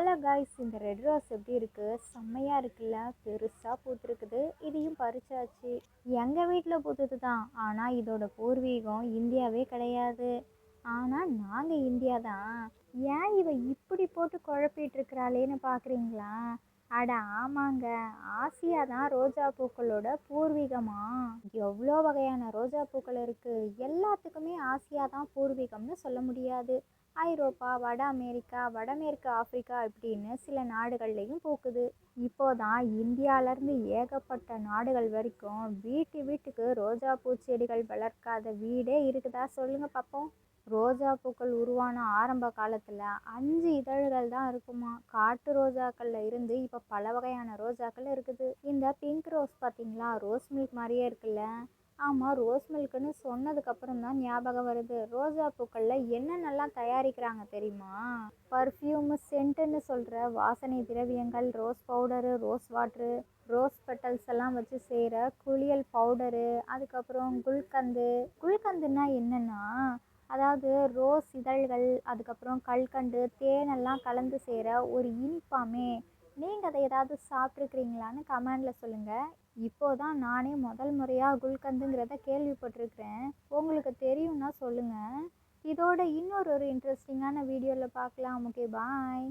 Hello guys, இந்த red rose எப்படி இருக்குது? செம்மையாக இருக்குல்ல, பெருசாக பூத்துருக்குது. இதையும் பறிச்சாச்சு. எங்கள் வீட்டில் பூத்துது தான், ஆனால் இதோட பூர்வீகம் இந்தியாவே கிடையாது. ஆனால் நாங்கள் இந்தியா தான். ஏன் இவ இப்படி போட்டு குழப்பிட்டு இருக்கிறாளேன்னு பார்க்குறீங்களா? அட ஆமாங்க, ஆசியா தான் ரோஜா பூக்களோட பூர்வீகமா. எவ்வளோ வகையான ரோஜா பூக்கள் இருக்குது. எல்லாத்துக்குமே ஆசியா தான் பூர்வீகம்னு சொல்ல முடியாது. ஐரோப்பா, வட அமெரிக்கா, வடமேற்கு ஆப்பிரிக்கா இப்படின்னு சில நாடுகள்லையும் பூக்குது. இப்போதான் இந்தியாவிலேருந்து ஏகப்பட்ட நாடுகள் வரைக்கும் வீட்டு வீட்டுக்கு ரோஜா பூச்செடிகள் வளர்க்காத வீடே இருக்குதா சொல்லுங்க பார்ப்போம். ரோஜா பூக்கள் உருவான ஆரம்ப காலத்தில் 5 இதழ்கள் தான் இருக்குமா. காட்டு ரோஜாக்களில் இருந்து இப்போ பல வகையான ரோஜாக்கள் இருக்குது. இந்த பிங்க் ரோஸ் பார்த்தீங்களா, ரோஸ் மில்க் மாதிரியே இருக்குல்ல. ஆமாம், ரோஸ் மில்க்குன்னு சொன்னதுக்கப்புறம் தான் ஞாபகம் வருது. ரோஜா பூக்களில் என்னென்னலாம் தயாரிக்கிறாங்க தெரியுமா? பர்ஃப்யூமு, சென்ட்டுன்னு சொல்கிற வாசனை திரவியங்கள், rose powder, rose water, rose petals எல்லாம் வச்சு செய்கிற குளியல் பவுடரு, அதுக்கப்புறம் குல்கந்துன்னா என்னென்னா, அதாவது ரோஸ் இதழ்கள், அதுக்கப்புறம் கல்கண்டு, தேனெல்லாம் கலந்து செய்கிற ஒரு இனிப்பாமே. நீங்கள் அதை ஏதாவது சாப்பிட்ருக்கிறீங்களான்னு கமெண்டில் சொல்லுங்கள். இப்போதான் நானே முதல் முறையாக குல்கந்துங்கிறத கேள்விப்பட்டிருக்கிறேன். உங்களுக்கு தெரியும்னா சொல்லுங்கள். இதோட இன்னொரு இன்ட்ரெஸ்டிங்கான வீடியோவில் பார்க்கலாம். ஓகே, பாய்.